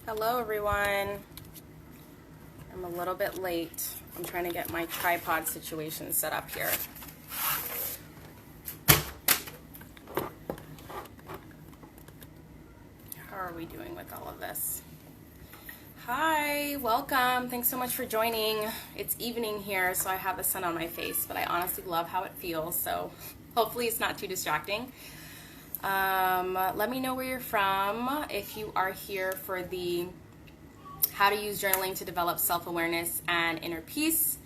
Hello everyone. I'm a little bit late. I'm trying to get my tripod situation set up here. How are we doing with all of this? Hi, welcome. Thanks so much for joining. It's evening here, so I have the sun on my face, but I honestly love how it feels, so hopefully it's not too distracting. Let me know where you're from if you are here for the How to Use Journaling to Develop Self-Awareness and Inner Peace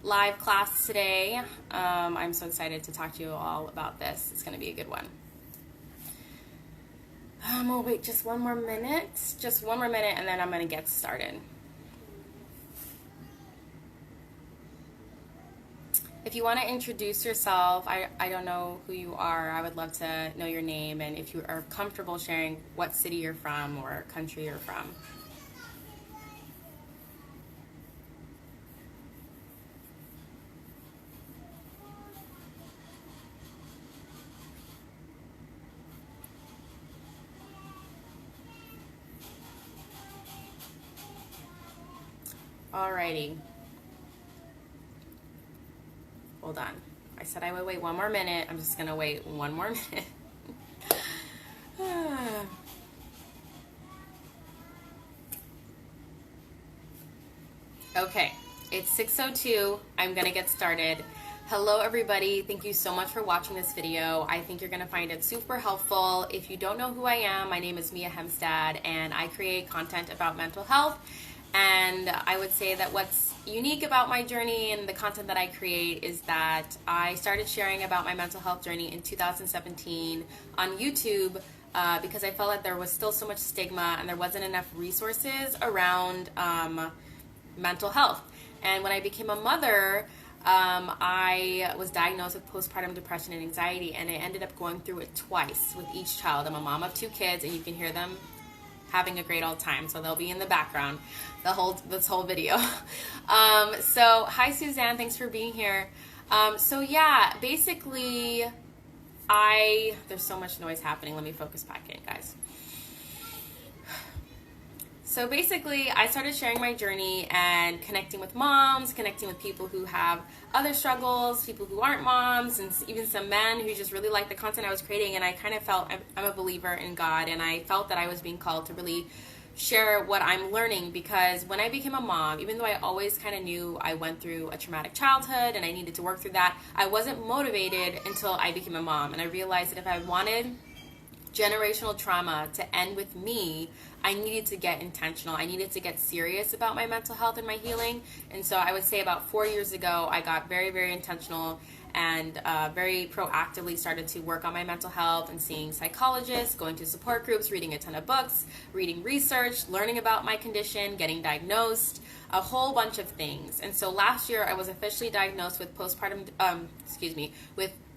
live class today. I'm so excited to talk to you all about this. It's going to be a good one. We'll wait just one more minute, and then I'm going to get started. If you want to introduce yourself, I don't know who you are. I would love to know your name, and if you are comfortable sharing what city you're from or country you're from. Alrighty. Hold on. I said I would wait one more minute. I'm just going to wait one more minute. Okay, it's 6:02. I'm going to get started. Hello everybody. Thank you so much for watching this video. I think you're going to find it super helpful. If you don't know who I am, my name is Mia Hemstad and I create content about mental health. And I would say that what's unique about my journey and the content that I create is that I started sharing about my mental health journey in 2017 on YouTube because I felt like there was still so much stigma and there wasn't enough resources around mental health. And when I became a mother, I was diagnosed with postpartum depression and anxiety, and I ended up going through it twice with each child. I'm a mom of 2 kids, and you can hear them having a great old time, so they'll be in the background this whole video. So hi Suzanne, thanks for being here. So yeah, basically there's so much noise happening. Let me focus back in, guys. So basically, I started sharing my journey and connecting with moms, connecting with people who have other struggles, people who aren't moms, and even some men who just really like the content I was creating. And I kind of felt, I'm a believer in God, and I felt that I was being called to really share what I'm learning, because when I became a mom, even though I always kind of knew I went through a traumatic childhood and I needed to work through that, I wasn't motivated until I became a mom. And I realized that if I wanted generational trauma to end with me, I needed to get intentional. I needed to get serious about my mental health and my healing. And so I would say about 4 years ago, I got very, very intentional and very proactively started to work on my mental health and seeing psychologists, going to support groups, reading a ton of books, reading research, learning about my condition, getting diagnosed, a whole bunch of things. And so last year I was officially diagnosed with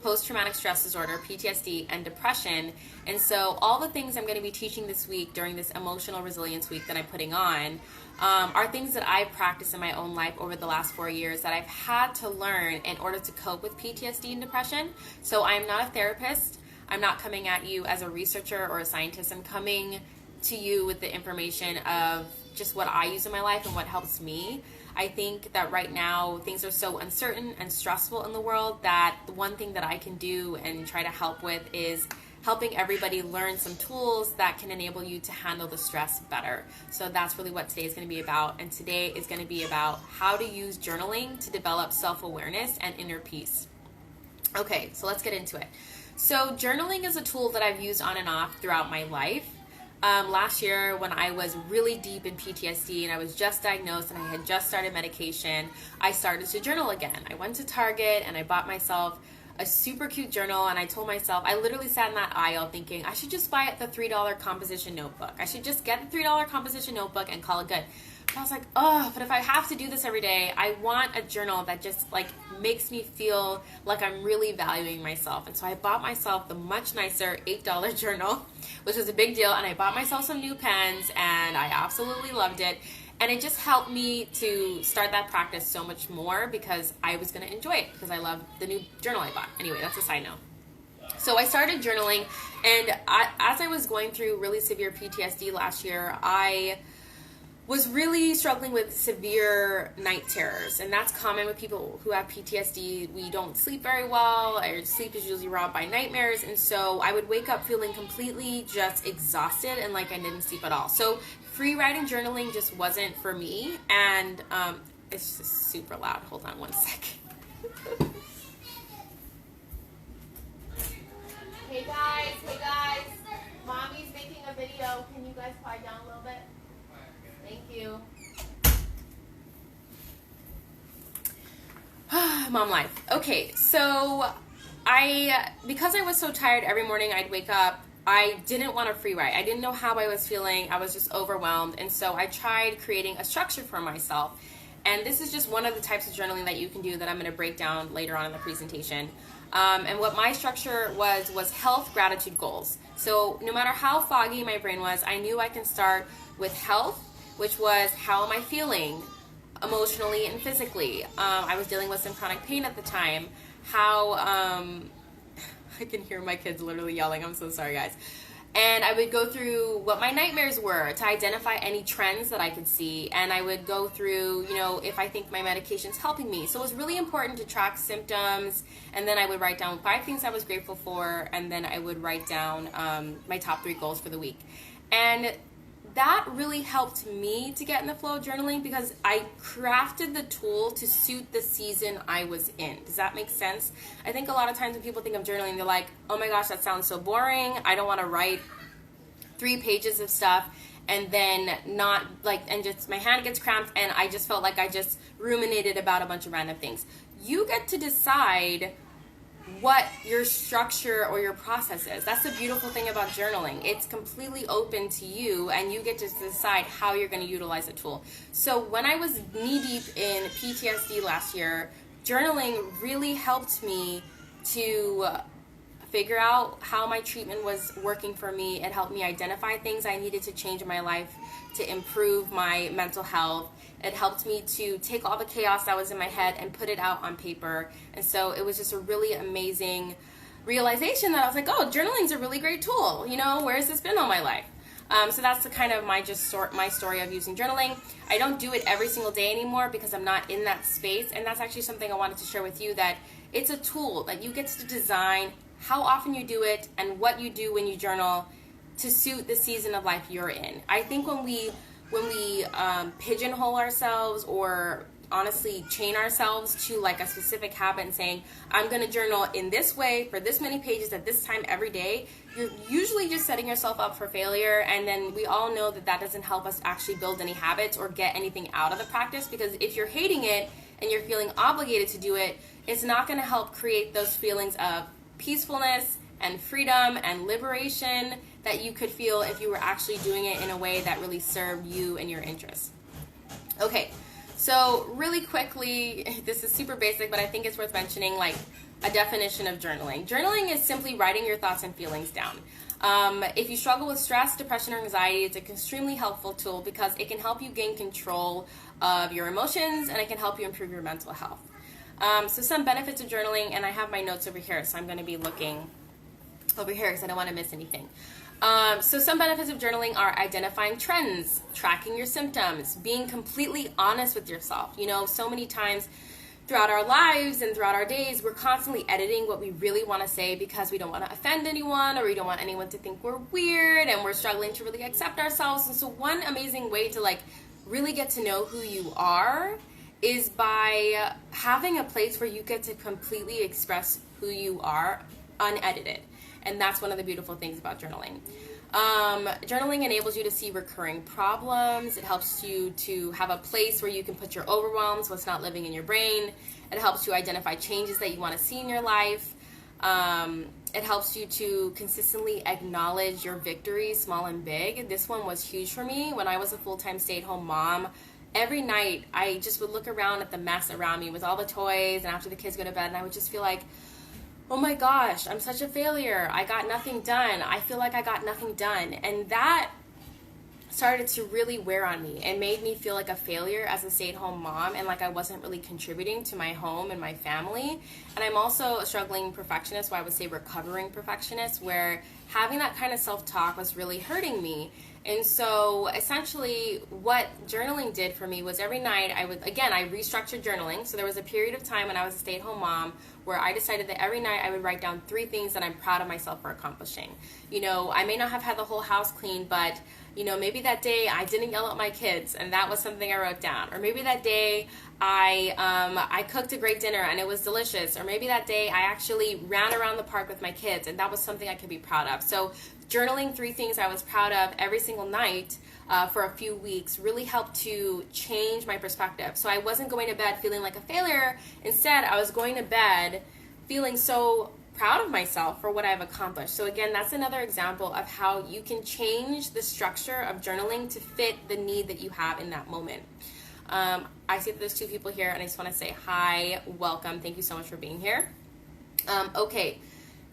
post-traumatic stress disorder, PTSD, and depression. And so all the things I'm going to be teaching this week during this emotional resilience week that I'm putting on are things that I've practiced in my own life over the last 4 years that I've had to learn in order to cope with PTSD and depression. So I'm not a therapist. I'm not coming at you as a researcher or a scientist. I'm coming to you with the information of just what I use in my life and what helps me. I think that right now things are so uncertain and stressful in the world that the one thing that I can do and try to help with is helping everybody learn some tools that can enable you to handle the stress better. So that's really what today is going to be about. And today is going to be about how to use journaling to develop self-awareness and inner peace. Okay, so let's get into it. So journaling is a tool that I've used on and off throughout my life. Last year when I was really deep in PTSD and I was just diagnosed and I had just started medication, I started to journal again. I went to Target and I bought myself a super cute journal, and I told myself, I literally sat in that aisle thinking I should just buy the $3 composition notebook. I should just get the $3 composition notebook and call it good. But I was like, oh, but if I have to do this every day, I want a journal that just like makes me feel like I'm really valuing myself. And so I bought myself the much nicer $8 journal, which was a big deal. And I bought myself some new pens and I absolutely loved it. And it just helped me to start that practice so much more because I was going to enjoy it because I love the new journal I bought. Anyway, that's a side note. So I started journaling, and as I was going through really severe PTSD last year, I was really struggling with severe night terrors, and that's common with people who have PTSD. We don't sleep very well. Our sleep is usually robbed by nightmares, and so I would wake up feeling completely just exhausted and like I didn't sleep at all. So free writing journaling just wasn't for me, and it's just super loud. Hold on one second. Hey guys, Mommy's making a video. Can you guys quiet down a little bit? Thank you. Mom life. Okay, so because I was so tired every morning I'd wake up, I didn't want to free write. I didn't know how I was feeling. I was just overwhelmed. And so I tried creating a structure for myself. And this is just one of the types of journaling that you can do that I'm going to break down later on in the presentation. And what my structure was health, gratitude, goals. So no matter how foggy my brain was, I knew I can start with health, which was how am I feeling emotionally and physically. I was dealing with some chronic pain at the time. How, I can hear my kids literally yelling. I'm so sorry, guys. And I would go through what my nightmares were to identify any trends that I could see. And I would go through, if I think my medication's helping me. So it was really important to track symptoms. And then I would write down 5 things I was grateful for. And then I would write down my top 3 goals for the week. And that really helped me to get in the flow of journaling because I crafted the tool to suit the season I was in. Does that make sense? I think a lot of times when people think of journaling, they're like, oh my gosh, that sounds so boring. I don't want to write 3 pages of stuff and then and just my hand gets cramped and I just felt like I just ruminated about a bunch of random things. You get to decide what your structure or your process is. That's the beautiful thing about journaling. It's completely open to you and you get to decide how you're going to utilize the tool. So when I was knee-deep in PTSD last year, journaling really helped me to figure out how my treatment was working for me. It helped me identify things I needed to change in my life to improve my mental health. It helped me to take all the chaos that was in my head and put it out on paper. And so it was just a really amazing realization that I was like, oh, journaling's a really great tool. Where has this been all my life? So that's the kind of my story of using journaling. I don't do it every single day anymore because I'm not in that space. And that's actually something I wanted to share with you, that it's a tool that you get to design how often you do it and what you do when you journal to suit the season of life you're in. I think when we pigeonhole ourselves or honestly chain ourselves to like a specific habit and saying, I'm going to journal in this way for this many pages at this time every day, you're usually just setting yourself up for failure. And then we all know that doesn't help us actually build any habits or get anything out of the practice, because if you're hating it and you're feeling obligated to do it, it's not going to help create those feelings of peacefulness and freedom and liberation that you could feel if you were actually doing it in a way that really served you and your interests. Okay, so really quickly, this is super basic, but I think it's worth mentioning, like a definition of journaling. Journaling is simply writing your thoughts and feelings down. If you struggle with stress, depression, or anxiety, it's an extremely helpful tool because it can help you gain control of your emotions and it can help you improve your mental health. So some benefits of journaling, and I have my notes over here, so I'm going to be looking over here because I don't want to miss anything. So some benefits of journaling are identifying trends, tracking your symptoms, being completely honest with yourself. So many times throughout our lives and throughout our days, we're constantly editing what we really want to say because we don't want to offend anyone or we don't want anyone to think we're weird and we're struggling to really accept ourselves. And so one amazing way to really get to know who you are is by having a place where you get to completely express who you are unedited. And that's one of the beautiful things about journaling. Journaling enables you to see recurring problems. It helps you to have a place where you can put your overwhelms, what's not living in your brain. It helps you identify changes that you want to see in your life. It helps you to consistently acknowledge your victories, small and big. This one was huge for me. When I was a full-time stay-at-home mom, every night I just would look around at the mess around me with all the toys and after the kids go to bed, and I would just feel like, oh my gosh, I'm such a failure. I got nothing done. I feel like I got nothing done. And that started to really wear on me and made me feel like a failure as a stay-at-home mom and like I wasn't really contributing to my home and my family. And I'm also a struggling perfectionist, or I would say recovering perfectionist, where having that kind of self-talk was really hurting me. And so essentially what journaling did for me was every night I restructured journaling. So there was a period of time when I was a stay-at-home mom where I decided that every night I would write down 3 things that I'm proud of myself for accomplishing. I may not have had the whole house clean, but maybe that day I didn't yell at my kids, and that was something I wrote down. Or maybe that day I cooked a great dinner and it was delicious. Or maybe that day I actually ran around the park with my kids, and that was something I could be proud of. So journaling 3 things I was proud of every single night for a few weeks really helped to change my perspective. So I wasn't going to bed feeling like a failure. Instead, I was going to bed feeling so proud of myself for what I've accomplished. So again, that's another example of how you can change the structure of journaling to fit the need that you have in that moment. I see that there's 2 people here, and I just want to say hi, welcome, thank you so much for being here. Okay.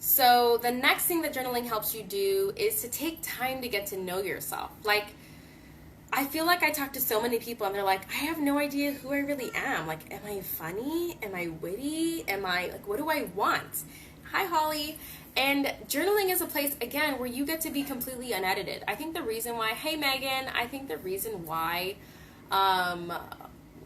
So the next thing that journaling helps you do is to take time to get to know yourself. Like, I feel like I talk to so many people and they're like, I have no idea who I really am. Like, am I funny? Am I witty? What do I want? Hi, Holly. And journaling is a place, again, where you get to be completely unedited. I think the reason why, hey, Megan, I think the reason why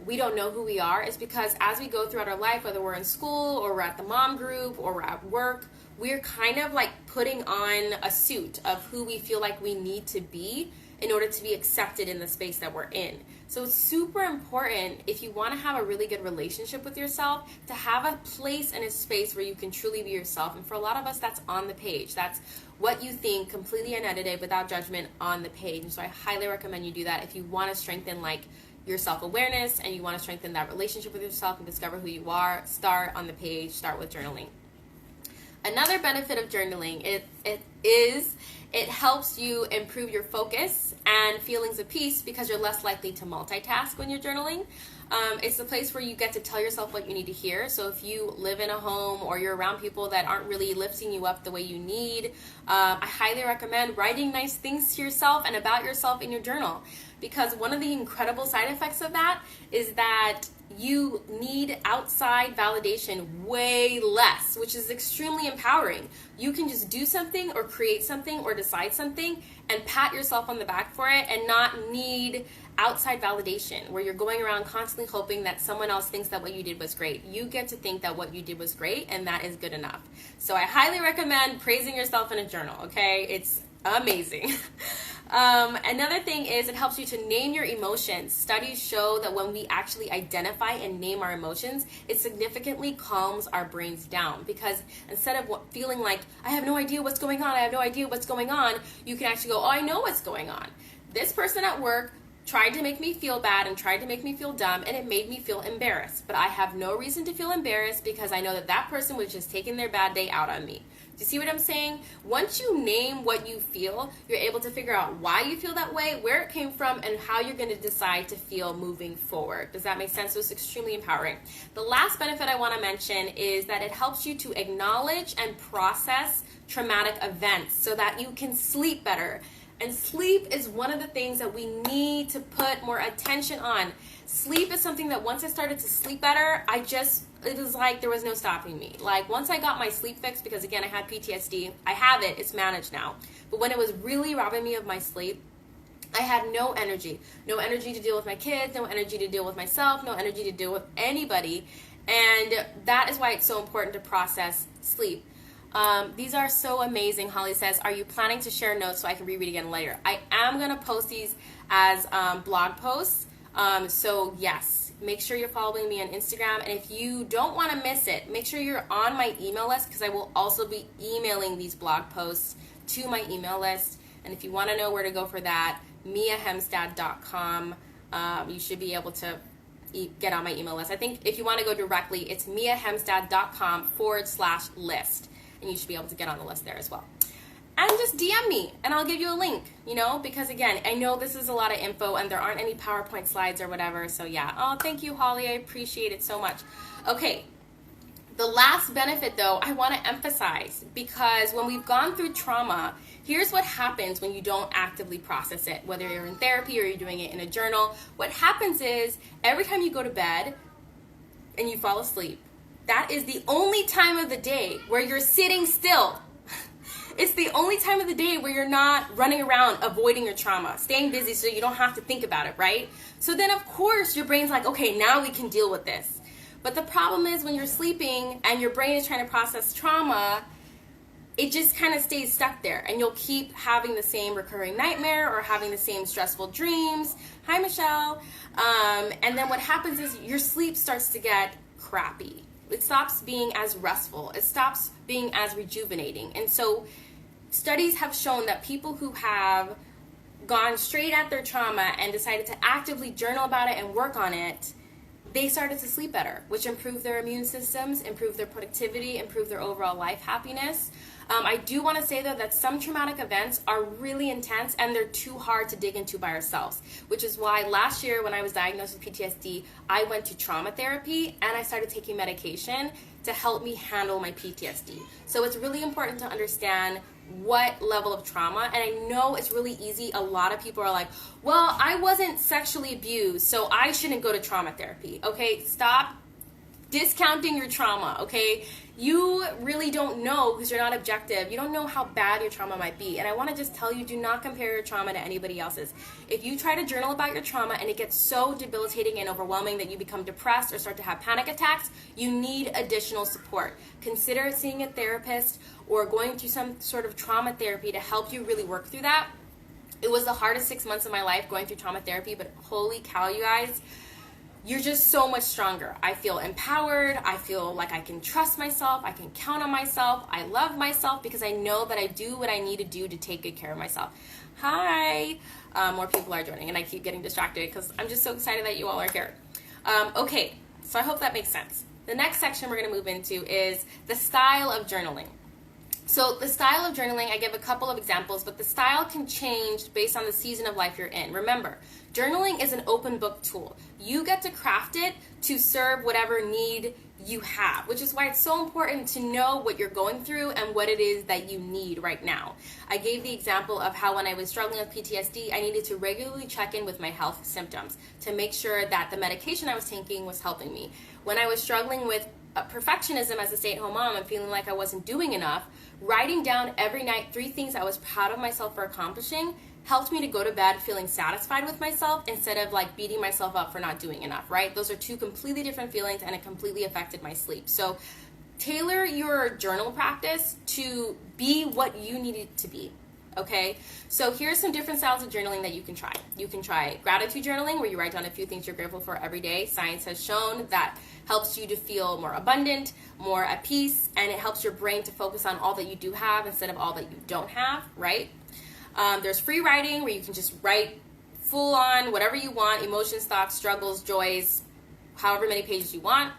we don't know who we are is because as we go throughout our life, whether we're in school or we're at the mom group or we're at work, we're kind of like putting on a suit of who we feel like we need to be in order to be accepted in the space that we're in. So it's super important, if you want to have a really good relationship with yourself, to have a place and a space where you can truly be yourself. And for a lot of us, that's on the page. That's what you think, completely unedited, without judgment, on the page. And so I highly recommend you do that if you want to strengthen your self-awareness and you want to strengthen that relationship with yourself and discover who you are. Start on the page, start with journaling. Another benefit of journaling, it helps you improve your focus and feelings of peace because you're less likely to multitask when you're journaling. It's the place where you get to tell yourself what you need to hear. So if you live in a home or you're around people that aren't really lifting you up the way you need, I highly recommend writing nice things to yourself and about yourself in your journal. Because one of the incredible side effects of that is that you need outside validation way less, which is extremely empowering. You can just do something or create something or decide something and pat yourself on the back for it and not need outside validation where you're going around constantly hoping that someone else thinks that what you did was great. You get to think that what you did was great, and that is good enough. So I highly recommend praising yourself in a journal, okay? It's amazing. Another thing is it helps you to name your emotions. Studies show that when we actually identify and name our emotions, it significantly calms our brains down, because instead of feeling like, I have no idea what's going on, you can actually go, oh, I know what's going on. This person at work tried to make me feel bad and tried to make me feel dumb, and it made me feel embarrassed. But I have no reason to feel embarrassed because I know that that person was just taking their bad day out on me. Do you see what I'm saying? Once you name what you feel, you're able to figure out why you feel that way, where it came from, and how you're going to decide to feel moving forward. Does that make sense? So it's extremely empowering. The last benefit I want to mention is that it helps you to acknowledge and process traumatic events so that you can sleep better. And sleep is one of the things that we need to put more attention on. Sleep is something that once I started to sleep better, it was like there was no stopping me. Like once I got my sleep fixed, because again, I had PTSD, I have it, it's managed now. But when it was really robbing me of my sleep, I had no energy to deal with my kids, no energy to deal with myself, no energy to deal with anybody. And that is why it's so important to process sleep. These are so amazing. Holly says, are you planning to share notes so I can reread again later? I am going to post these as blog posts. So yes, make sure you're following me on Instagram. And if you don't want to miss it, make sure you're on my email list, because I will also be emailing these blog posts to my email list. And if you want to know where to go for that, miahemstad.com. You should be able to get on my email list. I think if you want to go directly, it's miahemstad.com/list. And you should be able to get on the list there as well. And just DM me and I'll give you a link, because again, I know this is a lot of info and there aren't any PowerPoint slides or whatever. So yeah. Oh, thank you, Holly. I appreciate it so much. Okay. The last benefit though, I want to emphasize, because when we've gone through trauma, here's what happens when you don't actively process it, whether you're in therapy or you're doing it in a journal. What happens is every time you go to bed and you fall asleep, that is the only time of the day where you're sitting still. It's the only time of the day where you're not running around avoiding your trauma, staying busy so you don't have to think about it, right? So then, of course, your brain's like, okay, now we can deal with this. But the problem is when you're sleeping and your brain is trying to process trauma, it just kind of stays stuck there, and you'll keep having the same recurring nightmare or having the same stressful dreams. Hi, Michelle. And then what happens is your sleep starts to get crappy. It stops being as restful. It stops being as rejuvenating. And so studies have shown that people who have gone straight at their trauma and decided to actively journal about it and work on it, they started to sleep better, which improved their immune systems, improved their productivity, improved their overall life happiness. I do want to say, though, that some traumatic events are really intense and they're too hard to dig into by ourselves, which is why last year when I was diagnosed with PTSD, I went to trauma therapy and I started taking medication to help me handle my PTSD. So it's really important to understand what level of trauma, and I know it's really easy. A lot of people are like, well, I wasn't sexually abused, so I shouldn't go to trauma therapy. Okay, stop discounting your trauma, okay? You really don't know because you're not objective. You don't know how bad your trauma might be. And I want to just tell you, do not compare your trauma to anybody else's. If you try to journal about your trauma and it gets so debilitating and overwhelming that you become depressed or start to have panic attacks, you need additional support. Consider seeing a therapist or going to some sort of trauma therapy to help you really work through that. It was the hardest 6 months of my life going through trauma therapy, but holy cow, you guys, you're just so much stronger. I feel empowered. I feel like I can trust myself. I can count on myself. I love myself because I know that I do what I need to do to take good care of myself. Hi. More people are joining, and I keep getting distracted because I'm just so excited that you all are here. Okay, so I hope that makes sense. The next section we're going to move into is the style of journaling. So the style of journaling, I give a couple of examples, but the style can change based on the season of life you're in. Remember, journaling is an open book tool. You get to craft it to serve whatever need you have, which is why it's so important to know what you're going through and what it is that you need right now. I gave the example of how when I was struggling with PTSD, I needed to regularly check in with my health symptoms to make sure that the medication I was taking was helping me. When I was struggling with perfectionism as a stay-at-home mom and feeling like I wasn't doing enough, writing down every night 3 things I was proud of myself for accomplishing helped me to go to bed feeling satisfied with myself instead of like beating myself up for not doing enough, right? Those are 2 completely different feelings, and it completely affected my sleep. So tailor your journal practice to be what you need it to be. Okay, so here's some different styles of journaling that you can try. You can try gratitude journaling, where you write down a few things you're grateful for every day. Science has shown that helps you to feel more abundant, more at peace, and it helps your brain to focus on all that you do have instead of all that you don't have, right? There's free writing, where you can just write full on whatever you want, emotions, thoughts, struggles, joys, however many pages you want.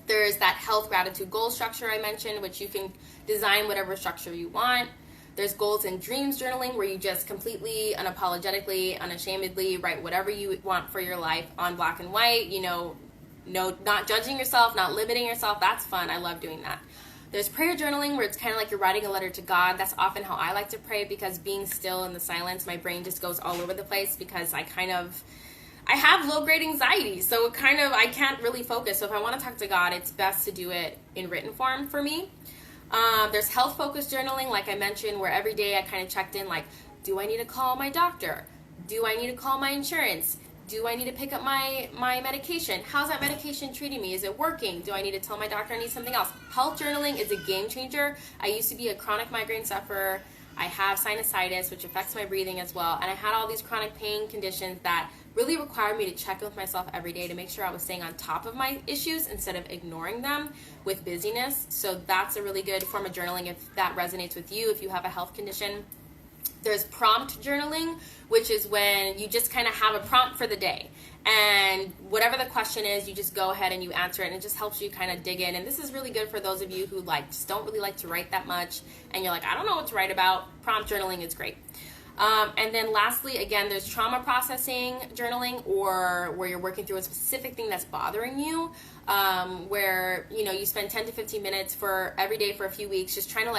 There's that health, gratitude, goal structure I mentioned, which you can design whatever structure you want. There's goals and dreams journaling, where you just completely, unapologetically, unashamedly write whatever you want for your life on black and white, not judging yourself, not limiting yourself. That's fun. I love doing that. There's prayer journaling, where it's kind of like you're writing a letter to God. That's often how I like to pray, because being still in the silence, my brain just goes all over the place because I have low-grade anxiety, so I can't really focus. So if I want to talk to God, it's best to do it in written form for me. There's health-focused journaling, like I mentioned, where every day I kind of checked in, like, do I need to call my doctor? Do I need to call my insurance? Do I need to pick up my medication? How's that medication treating me? Is it working? Do I need to tell my doctor I need something else? Health journaling is a game changer. I used to be a chronic migraine sufferer. I have sinusitis, which affects my breathing as well. And I had all these chronic pain conditions that really required me to check in with myself every day to make sure I was staying on top of my issues instead of ignoring them with busyness. So that's a really good form of journaling if that resonates with you, if you have a health condition. There's prompt journaling, which is when you just kind of have a prompt for the day. And whatever the question is, you just go ahead and you answer it, and it just helps you kind of dig in. And this is really good for those of you who just don't really like to write that much, and you're like, I don't know what to write about. Prompt journaling is great. And then lastly, again, there's trauma processing journaling, or where you're working through a specific thing that's bothering you, where you spend 10 to 15 minutes for every day for a few weeks just trying to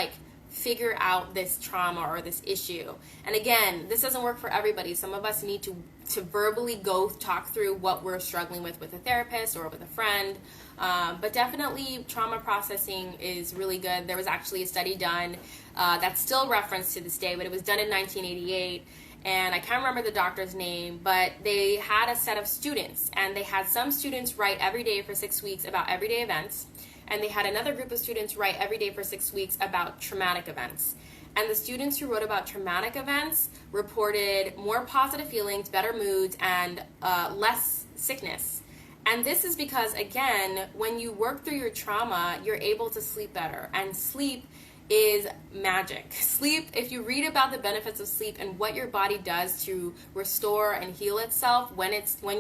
figure out this trauma or this issue. And again, this doesn't work for everybody. Some of us need to verbally go talk through what we're struggling with a therapist or with a friend. But definitely trauma processing is really good. There was actually a study done that's still referenced to this day, but it was done in 1988. And I can't remember the doctor's name, but they had a set of students, and they had some students write every day for 6 weeks about everyday events, and they had another group of students write every day for 6 weeks about traumatic events. And the students who wrote about traumatic events reported more positive feelings, better moods, and less sickness. And this is because, again, when you work through your trauma, you're able to sleep better. And sleep is magic. Sleep, if you read about the benefits of sleep and what your body does to restore and heal itself when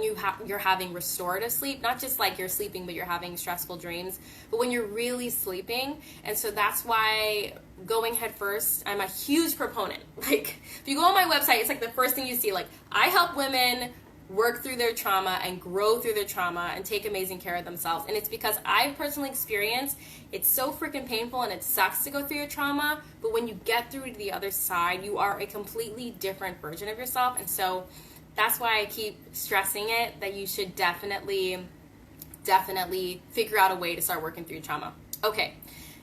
you're having restorative sleep, not just like you're sleeping but you're having stressful dreams, but when you're really sleeping. And so that's why going head first, I'm a huge proponent. Like, if you go on my website, it's like the first thing you see, like, I help women work through their trauma and grow through their trauma and take amazing care of themselves. And it's because I've personally experienced it's so freaking painful and it sucks to go through your trauma, but when you get through to the other side, you are a completely different version of yourself. And so that's why I keep stressing it, that you should definitely figure out a way to start working through your trauma. Okay,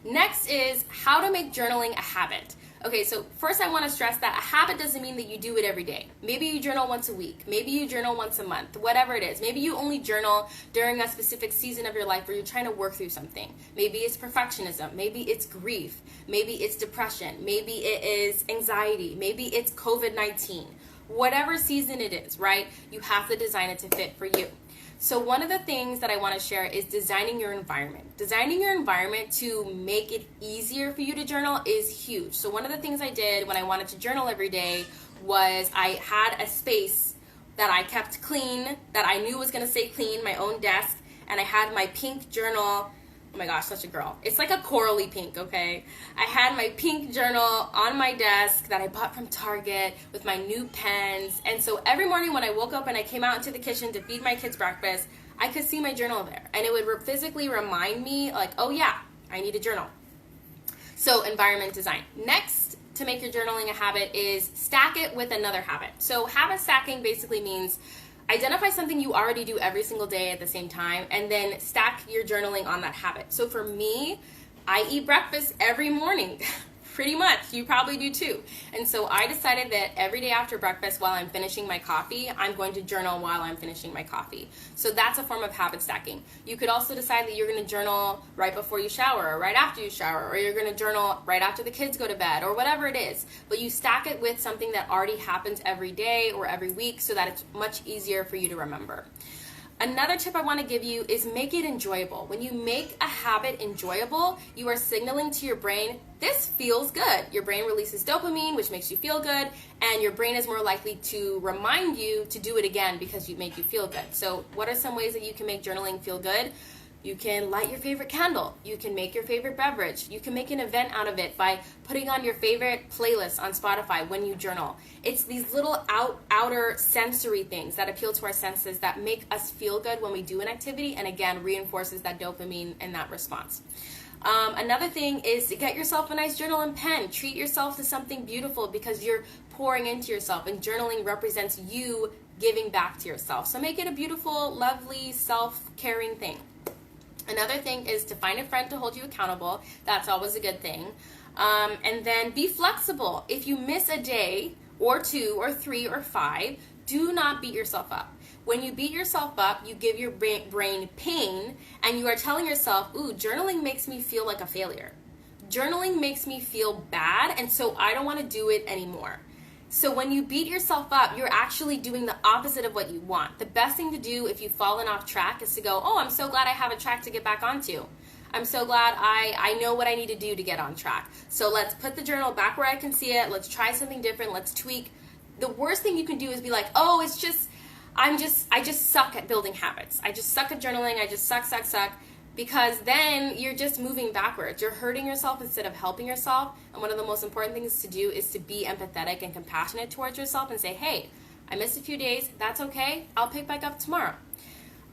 next is how to make journaling a habit. Okay, so first I want to stress that a habit doesn't mean that you do it every day. Maybe you journal once a week. Maybe you journal once a month, whatever it is. Maybe you only journal during a specific season of your life where you're trying to work through something. Maybe it's perfectionism. Maybe it's grief. Maybe it's depression. Maybe it is anxiety. Maybe it's COVID-19. Whatever season it is, right? You have to design it to fit for you. So one of the things that I want to share is designing your environment. Designing your environment to make it easier for you to journal is huge. So one of the things I did when I wanted to journal every day was I had a space that I kept clean, that I knew was going to stay clean, my own desk, and I had my pink journal. Oh my gosh, such a girl. It's like a corally pink, okay? I had my pink journal on my desk that I bought from Target with my new pens. And so every morning when I woke up and I came out into the kitchen to feed my kids breakfast, I could see my journal there. And it would physically remind me, like, oh yeah, I need a journal. So environment design. Next, to make your journaling a habit is stack it with another habit. So habit stacking basically means identify something you already do every single day at the same time, and then stack your journaling on that habit. So for me, I eat breakfast every morning. Pretty much. You probably do too. And so I decided that every day after breakfast while I'm finishing my coffee, I'm going to journal while I'm finishing my coffee. So that's a form of habit stacking. You could also decide that you're going to journal right before you shower or right after you shower, or you're going to journal right after the kids go to bed, or whatever it is. But you stack it with something that already happens every day or every week so that it's much easier for you to remember. Another tip I want to give you is make it enjoyable. When you make a habit enjoyable, you are signaling to your brain, this feels good. Your brain releases dopamine, which makes you feel good, and your brain is more likely to remind you to do it again because you make you feel good. So what are some ways that you can make journaling feel good? You can light your favorite candle. You can make your favorite beverage. You can make an event out of it by putting on your favorite playlist on Spotify when you journal. It's these little outer sensory things that appeal to our senses that make us feel good when we do an activity, and again, reinforces that dopamine and that response. Another thing is to get yourself a nice journal and pen. Treat yourself to something beautiful because you're pouring into yourself, and journaling represents you giving back to yourself. So make it a beautiful, lovely, self-caring thing. Another thing is to find a friend to hold you accountable. That's always a good thing. And then be flexible. If you miss a day or 2 or 3 or 5, do not beat yourself up. When you beat yourself up, you give your brain pain, and you are telling yourself, ooh, journaling makes me feel like a failure. Journaling makes me feel bad, and so I don't want to do it anymore. So when you beat yourself up, you're actually doing the opposite of what you want. The best thing to do if you've fallen off track is to go, oh, I'm so glad I have a track to get back onto. I'm so glad I know what I need to do to get on track. So let's put the journal back where I can see it. Let's try something different. Let's tweak. The worst thing you can do is be like, oh, I just suck at building habits. I just suck at journaling. I just suck. Because then you're just moving backwards. You're hurting yourself instead of helping yourself. And one of the most important things to do is to be empathetic and compassionate towards yourself and say, hey, I missed a few days. That's okay. I'll pick back up tomorrow.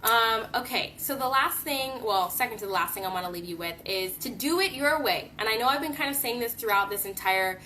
Okay, so the last thing, well, second to the last thing I want to leave you with is to do it your way. And I know I've been kind of saying this throughout this entire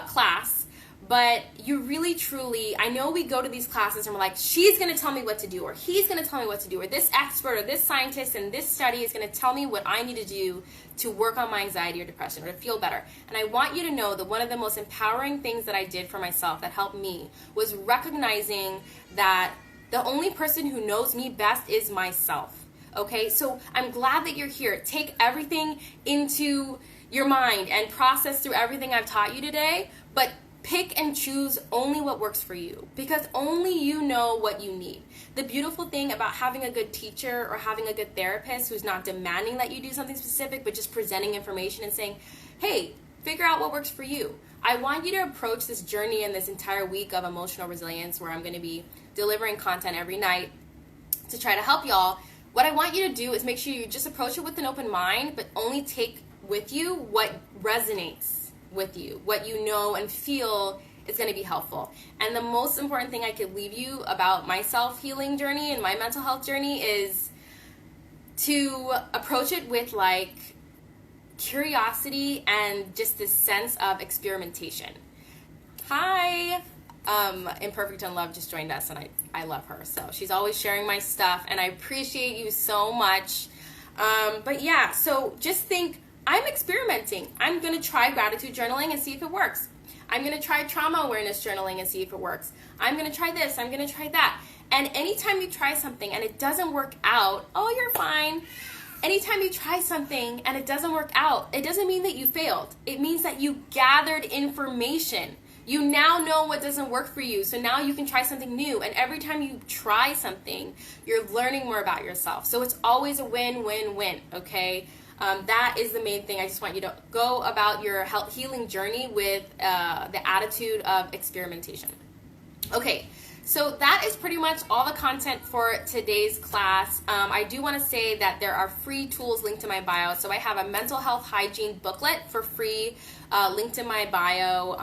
class, but you really, truly, I know we go to these classes and we're like, she's going to tell me what to do, or he's going to tell me what to do, or this expert or this scientist in this study is going to tell me what I need to do to work on my anxiety or depression or to feel better. And I want you to know that one of the most empowering things that I did for myself that helped me was recognizing that the only person who knows me best is myself. Okay, so I'm glad that you're here. Take everything into your mind and process through everything I've taught you today, but pick and choose only what works for you, because only you know what you need. The beautiful thing about having a good teacher or having a good therapist who's not demanding that you do something specific, but just presenting information and saying, hey, figure out what works for you. I want you to approach this journey and this entire week of emotional resilience, where I'm going to be delivering content every night to try to help y'all. What I want you to do is make sure you just approach it with an open mind, but only take with you what resonates with you, what you know and feel is going to be helpful. And the most important thing I could leave you about my self-healing journey and my mental health journey is to approach it with like curiosity and just this sense of experimentation. Hi, Imperfect in Love just joined us, and I love her. So she's always sharing my stuff, and I appreciate you so much. But yeah, so just think, I'm experimenting. I'm going to try gratitude journaling and see if it works. I'm going to try trauma awareness journaling and see if it works. I'm going to try this. I'm going to try that. And anytime you try something and it doesn't work out, oh, you're fine. Anytime you try something and it doesn't work out, it doesn't mean that you failed. It means that you gathered information. You now know what doesn't work for you, so now you can try something new. And every time you try something, you're learning more about yourself. So it's always a win-win-win, okay? That is the main thing. I just want you to go about your healing journey with the attitude of experimentation. Okay, so that is pretty much all the content for today's class. I do want to say that there are free tools linked in my bio. So I have a mental health hygiene booklet for free linked in my bio.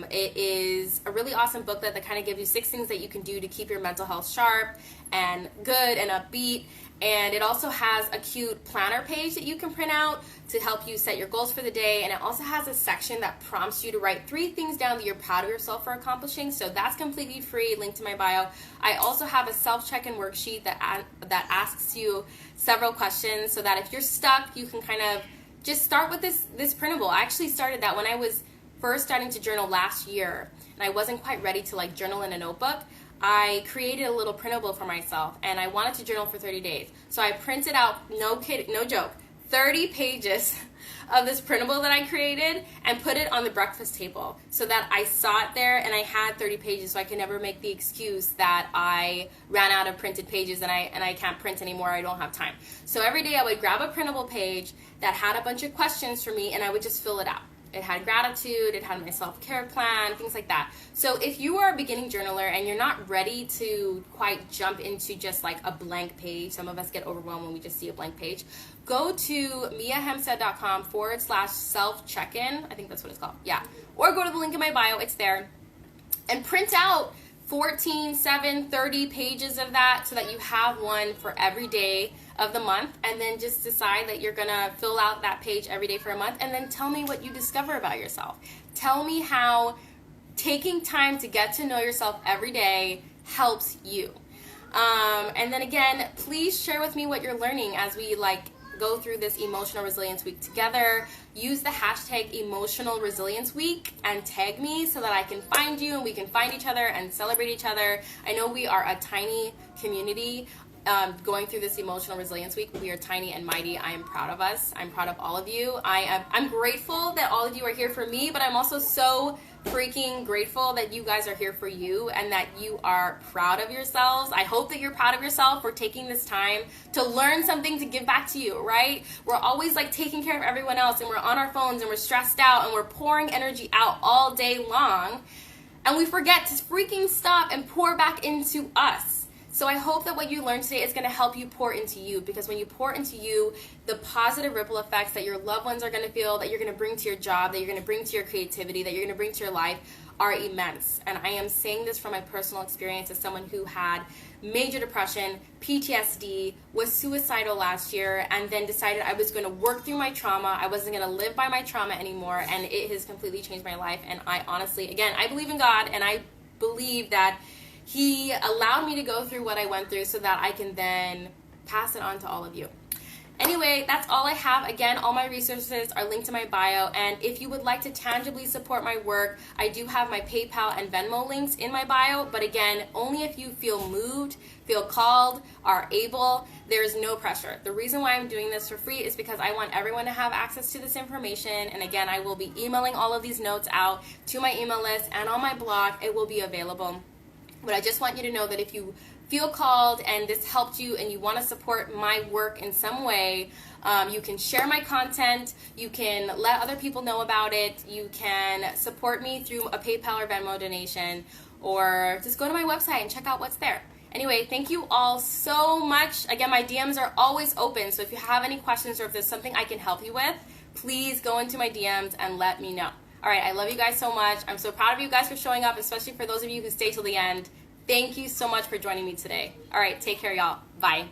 It is a really awesome booklet that kind of gives you 6 things that you can do to keep your mental health sharp and good and upbeat. And it also has a cute planner page that you can print out to help you set your goals for the day. And it also has a section that prompts you to write 3 things down that you're proud of yourself for accomplishing. So that's completely free, linked to my bio. I also have a self-check-in worksheet that asks you several questions so that if you're stuck, you can kind of just start with this printable. I actually started that when I was first starting to journal last year, and I wasn't quite ready to like journal in a notebook. I created a little printable for myself, and I wanted to journal for 30 days. So I printed out, no joke, 30 pages of this printable that I created and put it on the breakfast table so that I saw it there and I had 30 pages, so I could never make the excuse that I ran out of printed pages and I can't print anymore, I don't have time. So every day I would grab a printable page that had a bunch of questions for me, and I would just fill it out. It had gratitude, it had my self-care plan, things like that. So if you are a beginning journaler and you're not ready to quite jump into just like a blank page, some of us get overwhelmed when we just see a blank page, go to miahemstead.com/self-check-in. I think that's what it's called. Yeah. Or go to the link in my bio, it's there. And print out 14, 7, 30 pages of that so that you have one for every day of the month, and then just decide that you're gonna fill out that page every day for a month, and then tell me what you discover about yourself. Tell me how taking time to get to know yourself every day helps you. And then again, please share with me what you're learning as we go through this emotional resilience week together. Use the hashtag emotional resilience week and tag me so that I can find you and we can find each other and celebrate each other. I know we are a tiny community going through this emotional resilience week. We are tiny and mighty. I am proud of us. I'm proud of all of you. I'm grateful that all of you are here for me, but I'm also so freaking grateful that you guys are here for you and that you are proud of yourselves. I hope that you're proud of yourself for taking this time to learn something to give back to you, right? We're always taking care of everyone else, and we're on our phones and we're stressed out and we're pouring energy out all day long, and we forget to freaking stop and pour back into us. So I hope that what you learned today is going to help you pour into you, because when you pour into you, the positive ripple effects that your loved ones are going to feel, that you're going to bring to your job, that you're going to bring to your creativity, that you're going to bring to your life, are immense. And I am saying this from my personal experience as someone who had major depression, PTSD, was suicidal last year, and then decided I was going to work through my trauma. I wasn't going to live by my trauma anymore, and it has completely changed my life. And I honestly, again, I believe in God, and I believe that He allowed me to go through what I went through so that I can then pass it on to all of you. Anyway, that's all I have. Again, all my resources are linked in my bio, and if you would like to tangibly support my work, I do have my PayPal and Venmo links in my bio, but again, only if you feel moved, feel called, are able. There's no pressure. The reason why I'm doing this for free is because I want everyone to have access to this information, and again, I will be emailing all of these notes out to my email list and on my blog. It will be available. But I just want you to know that if you feel called and this helped you and you want to support my work in some way, you can share my content, you can let other people know about it, you can support me through a PayPal or Venmo donation, or just go to my website and check out what's there. Anyway, thank you all so much. Again, my DMs are always open, so if you have any questions or if there's something I can help you with, please go into my DMs and let me know. All right, I love you guys so much. I'm so proud of you guys for showing up, especially for those of you who stay till the end. Thank you so much for joining me today. All right, take care, y'all. Bye.